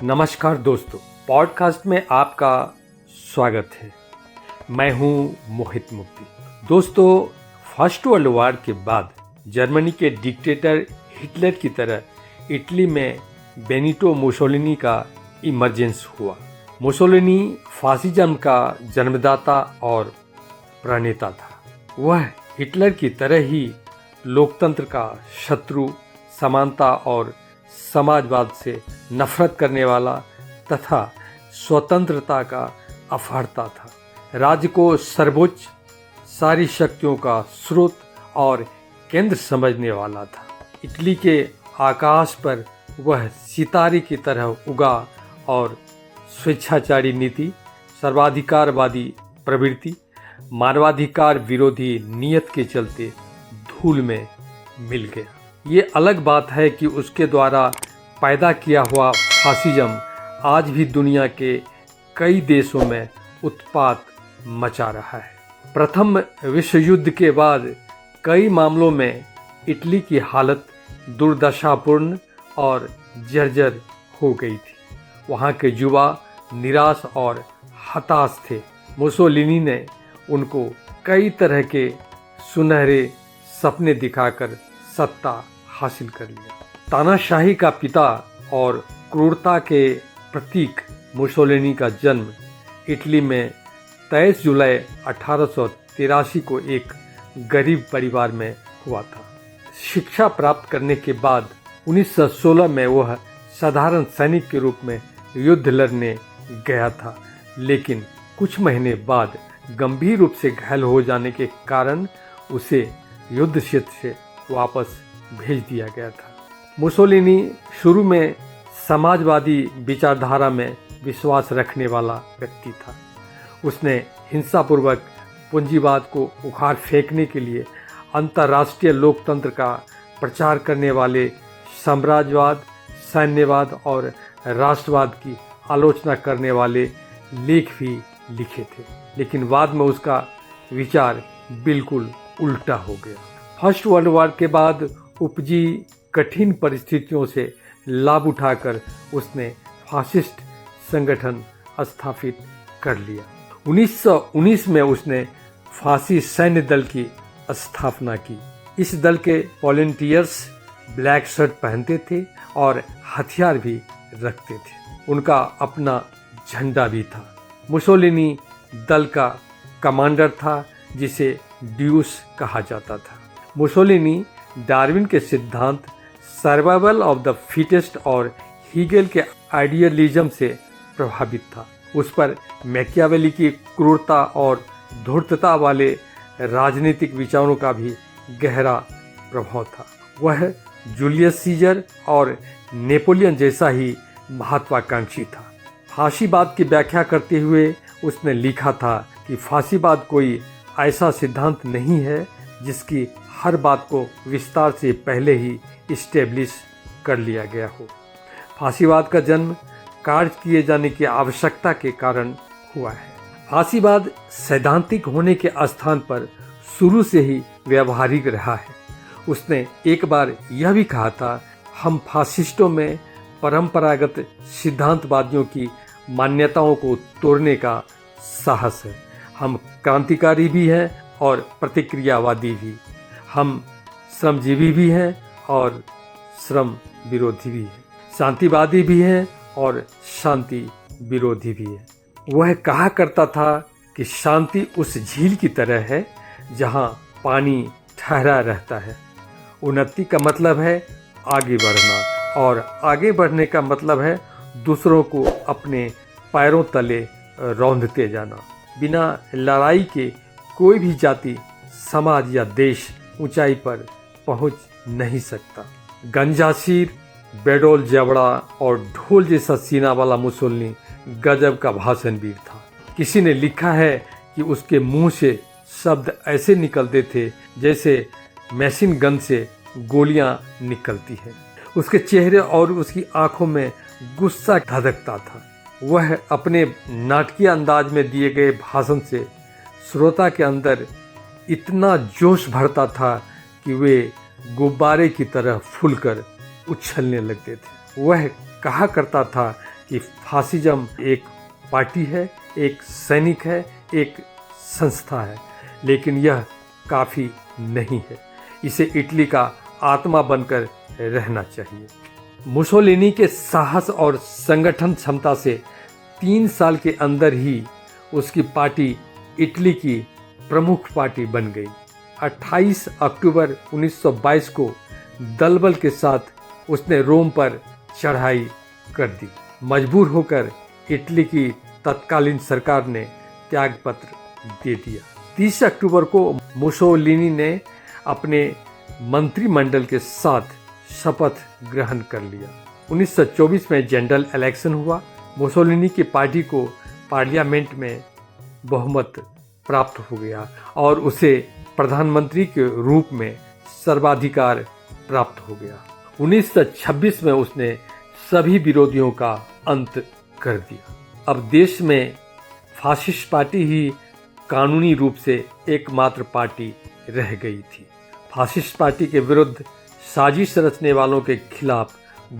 नमस्कार दोस्तों, पॉडकास्ट में आपका स्वागत है। मैं हूं मोहित मुक्ति। दोस्तों, फर्स्ट वर्ल्ड वॉर के बाद जर्मनी के डिक्टेटर हिटलर की तरह इटली में बेनिटो मुसोलिनी का इमर्जेंस हुआ। मुसोलिनी फासिज्म का जन्मदाता और प्रणेता था। वह हिटलर की तरह ही लोकतंत्र का शत्रु, समानता और समाजवाद से नफरत करने वाला तथा स्वतंत्रता का अफाड़ता था। राज्य को सर्वोच्च, सारी शक्तियों का स्रोत और केंद्र समझने वाला था। इटली के आकाश पर वह सितारे की तरह उगा और स्वेच्छाचारी नीति, सर्वाधिकारवादी प्रवृत्ति, मानवाधिकार विरोधी नीयत के चलते धूल में मिल गया। ये अलग बात है कि उसके द्वारा पैदा किया हुआ फासिज्म आज भी दुनिया के कई देशों में उत्पात मचा रहा है। प्रथम विश्व युद्ध के बाद कई मामलों में इटली की हालत दुर्दशापूर्ण और जर्जर हो गई थी। वहाँ के युवा निराश और हताश थे। मुसोलिनी ने उनको कई तरह के सुनहरे सपने दिखाकर सत्ता हासिल कर लिया। तानाशाही का पिता और क्रूरता के प्रतीक मुसोलिनी का जन्म इटली में 23 जुलाई 1883 को एक गरीब परिवार में हुआ था। शिक्षा प्राप्त करने के बाद 1916 में वह साधारण सैनिक के रूप में युद्ध लड़ने गया था, लेकिन कुछ महीने बाद गंभीर रूप से घायल हो जाने के कारण उसे युद्ध क्षेत्र से वापस भेज दिया गया था। मुसोलिनी शुरू में समाजवादी विचारधारा में विश्वास रखने वाला व्यक्ति था। उसने हिंसापूर्वक पूंजीवाद को उखाड़ फेंकने के लिए अंतर्राष्ट्रीय लोकतंत्र का प्रचार करने वाले साम्राज्यवाद, सैन्यवाद और राष्ट्रवाद की आलोचना करने वाले लेख भी लिखे थे, लेकिन बाद में उसका विचार बिल्कुल उल्टा हो गया। फर्स्ट वर्ल्ड वॉर के बाद उपजी कठिन परिस्थितियों से लाभ उठाकर उसने फासिस्ट संगठन स्थापित कर लिया। 1919 में उसने फासी सैन्य दल की स्थापना की। इस दल के वॉलंटियर्स ब्लैक शर्ट पहनते थे और हथियार भी रखते थे। उनका अपना झंडा भी था। मुसोलिनी दल का कमांडर था, जिसे ड्यूस कहा जाता था। मुसोलिनी डार्विन के सिद्धांत, सर्वाइवल ऑफ द फिटेस्ट और हीगेल के आइडियलिज्म से प्रभावित था। उस पर मैकियावेली की क्रूरता और धूर्तता वाले राजनीतिक विचारों का भी गहरा प्रभाव था। वह जूलियस सीजर और नेपोलियन जैसा ही महत्वाकांक्षी था। फांसीवाद की व्याख्या करते हुए उसने लिखा था कि फांसीवाद कोई ऐसा सिद्धांत नहीं है जिसकी हर बात को विस्तार से पहले ही इस्टेब्लिश कर लिया गया हो। फांसीवाद का जन्म कार्य किए जाने की आवश्यकता के कारण हुआ है। फांसीवाद सैद्धांतिक होने के स्थान पर शुरू से ही व्यावहारिक रहा है। उसने एक बार यह भी कहा था, हम फासिस्टों में परंपरागत सिद्धांतवादियों की मान्यताओं को तोड़ने का साहस है। हम क्रांतिकारी भी हैं और प्रतिक्रियावादी भी। हम श्रमजीवी भी हैं और श्रम विरोधी भी हैं। शांतिवादी भी हैं और शांति विरोधी भी हैं। वह कहा करता था कि शांति उस झील की तरह है जहां पानी ठहरा रहता है। उन्नति का मतलब है आगे बढ़ना, और आगे बढ़ने का मतलब है दूसरों को अपने पैरों तले रौंदते जाना। बिना लड़ाई के कोई भी जाति, समाज या देश ऊंचाई पर पहुंच नहीं सकता। गंजाशीर, बेडोल जबड़ा और ढोल जैसा सीना वाला मुसोलिनी गजब का भाषणवीर था। किसी ने लिखा है कि उसके मुंह से शब्द ऐसे निकलते थे जैसे मशीन गन से गोलियां निकलती हैं। उसके चेहरे और उसकी आंखों में गुस्सा धधकता था। वह अपने नाटकीय अंदाज में दिए गए भाषण से श्रोता के अंदर इतना जोश भरता था कि वे गुब्बारे की तरह फूलकर उछलने लगते थे। वह कहा करता था कि फासिज्म एक पार्टी है, एक सैनिक है, एक संस्था है, लेकिन यह काफ़ी नहीं है। इसे इटली का आत्मा बनकर रहना चाहिए। मुसोलिनी के साहस और संगठन क्षमता से 3 साल के अंदर ही उसकी पार्टी इटली की प्रमुख पार्टी बन गई। 28 अक्टूबर 1922 को दलबल के साथ उसने रोम पर चढ़ाई कर दी। मजबूर होकर इटली की तत्कालीन सरकार ने त्यागपत्र दे दिया। 30 अक्टूबर को मुसोलिनी ने अपने मंत्रिमंडल के साथ शपथ ग्रहण कर लिया। 1924 में जनरल इलेक्शन हुआ। मुसोलिनी की पार्टी को पार्लियामेंट में बहुमत प्राप्त हो गया और उसे प्रधानमंत्री के रूप में सर्वाधिकार प्राप्त हो गया। 1926 में उसने सभी विरोधियों का अंत कर दिया। अब देश में फासिस्ट पार्टी ही कानूनी रूप से एकमात्र पार्टी रह गई थी। फासिस्ट पार्टी के विरुद्ध साजिश रचने वालों के खिलाफ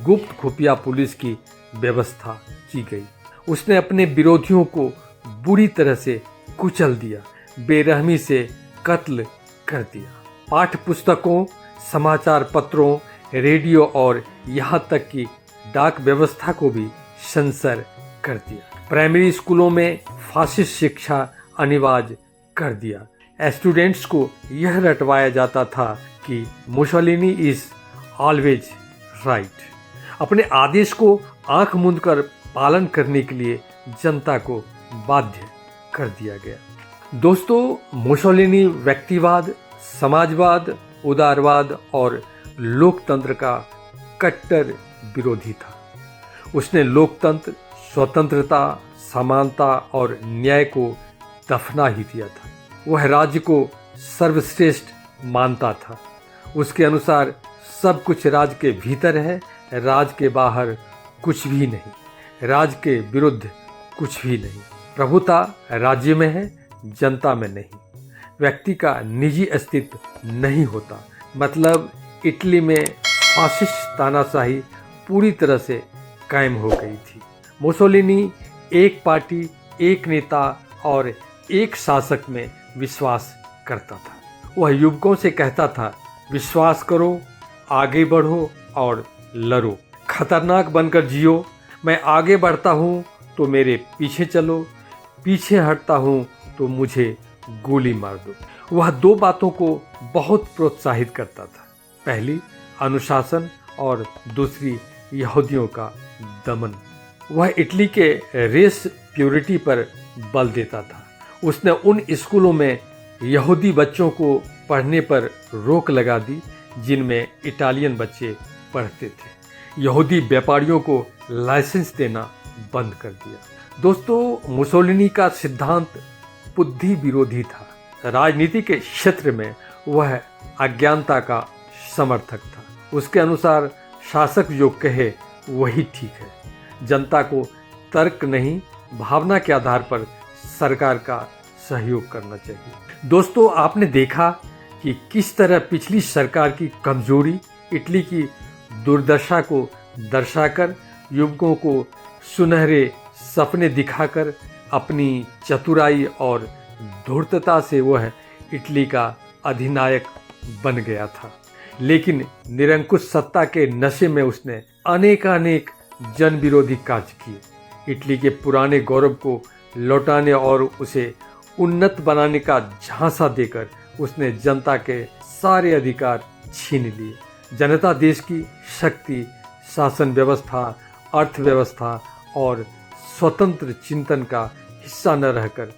गुप्त खुफिया पुलिस की व्यवस्था की गई। उसने अपने विरोधियों को बुरी तरह से कुचल दिया, बेरहमी से कत्ल कर दिया। पाठ्य पुस्तकों, समाचार पत्रों, रेडियो और यहाँ तक कि डाक व्यवस्था को भी सेंसर कर दिया। प्राइमरी स्कूलों में फासिस्ट शिक्षा अनिवार्य कर दिया। स्टूडेंट्स को यह रटवाया जाता था कि मुसोलिनी इज ऑलवेज राइट। अपने आदेश को आंख मूंद कर पालन करने के लिए जनता को बाध्य कर दिया गया। दोस्तों, मुसोलिनी व्यक्तिवाद, समाजवाद, उदारवाद और लोकतंत्र का कट्टर विरोधी था। उसने लोकतंत्र, स्वतंत्रता, समानता और न्याय को दफना ही दिया था। वह राज्य को सर्वश्रेष्ठ मानता था। उसके अनुसार सब कुछ राज्य के भीतर है, राज्य के बाहर कुछ भी नहीं, राज्य के विरुद्ध कुछ भी नहीं। प्रभुता राज्य में है, जनता में नहीं। व्यक्ति का निजी अस्तित्व नहीं होता। मतलब इटली में फासिस्ट तानाशाही पूरी तरह से कायम हो गई थी। मुसोलिनी एक पार्टी, एक नेता और एक शासक में विश्वास करता था। वह युवकों से कहता था, विश्वास करो, आगे बढ़ो और लड़ो। खतरनाक बनकर जियो। मैं आगे बढ़ता हूँ तो मेरे पीछे चलो, पीछे हटता हूँ तो मुझे गोली मार दो। वह 2 बातों को बहुत प्रोत्साहित करता था। पहली अनुशासन और दूसरी यहूदियों का दमन। वह इटली के रेस प्योरिटी पर बल देता था। उसने उन स्कूलों में यहूदी बच्चों को पढ़ने पर रोक लगा दी जिनमें इटालियन बच्चे पढ़ते थे। यहूदी व्यापारियों को लाइसेंस देना बंद कर दिया। दोस्तों, मुसोलिनी का सिद्धांत बुद्धि विरोधी था। राजनीति के क्षेत्र में वह अज्ञानता का समर्थक था। उसके अनुसार शासक जो कहे वही ठीक है। जनता को तर्क नहीं, भावना के आधार पर सरकार का सहयोग करना चाहिए। दोस्तों, आपने देखा कि किस तरह पिछली सरकार की कमजोरी इटली की दुर्दशा को दर्शाकर, युवकों को सुनहरे सपने दिखाकर, अपनी चतुराई और धूर्तता से वह इटली का अधिनायक बन गया था। लेकिन निरंकुश सत्ता के नशे में उसने अनेकानेक जन विरोधी कार्य किए। इटली के पुराने गौरव को लौटाने और उसे उन्नत बनाने का झांसा देकर उसने जनता के सारे अधिकार छीन लिए। जनता देश की शक्ति, शासन व्यवस्था, अर्थव्यवस्था और स्वतंत्र चिंतन का हिस्सा न रहकर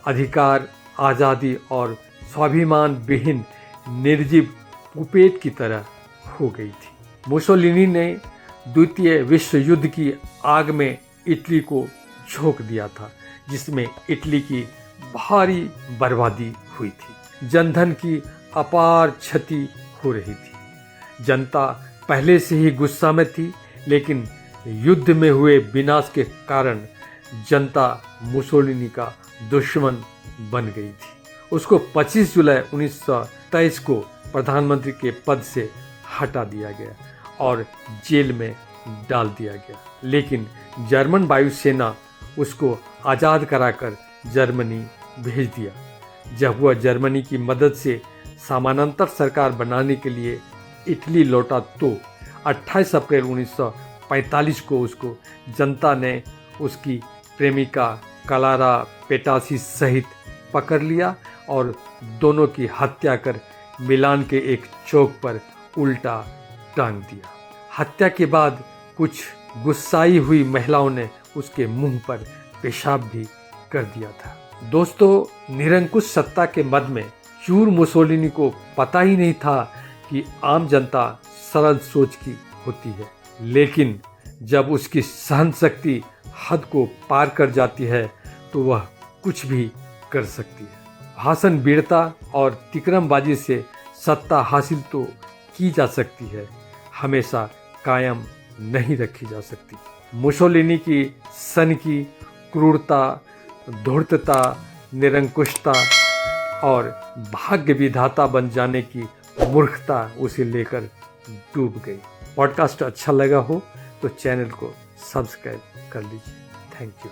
अधिकार, आज़ादी और स्वाभिमान विहीन निर्जीव पुपेट की तरह हो गई थी। मुसोलिनी ने द्वितीय विश्व युद्ध की आग में इटली को झोंक दिया था, जिसमें इटली की भारी बर्बादी हुई थी। जनधन की अपार क्षति हो रही थी। जनता पहले से ही गुस्सा में थी, लेकिन युद्ध में हुए विनाश के कारण जनता मुसोलिनी का दुश्मन बन गई थी। उसको 25 जुलाई 1923 को प्रधानमंत्री के पद से हटा दिया गया और जेल में डाल दिया गया। लेकिन जर्मन वायुसेना उसको आज़ाद कराकर जर्मनी भेज दिया। जब वह जर्मनी की मदद से समानांतर सरकार बनाने के लिए इटली लौटा तो 28 अप्रैल 1945 को उसको जनता ने उसकी प्रेमिका क्लारा पेटासी सहित पकड़ लिया और दोनों की हत्या कर मिलान के एक चौक पर उल्टा टांग दिया। हत्या के बाद कुछ गुस्साई हुई महिलाओं ने उसके मुंह पर पेशाब भी कर दिया था। दोस्तों, निरंकुश सत्ता के मद में चूर मुसोलिनी को पता ही नहीं था कि आम जनता सरल सोच की होती है, लेकिन जब उसकी सहन शक्ति हद को पार कर जाती है तो वह कुछ भी कर सकती है। भाषण वीरता और तिकरमबाजी से सत्ता हासिल तो की जा सकती है, हमेशा कायम नहीं रखी जा सकती। मुसोलिनी की सन की क्रूरता, धूर्तता, निरंकुशता और भाग्य विधाता बन जाने की मूर्खता उसे लेकर डूब गई। पॉडकास्ट अच्छा लगा हो तो चैनल को सब्सक्राइब कर लीजिए। Thank you.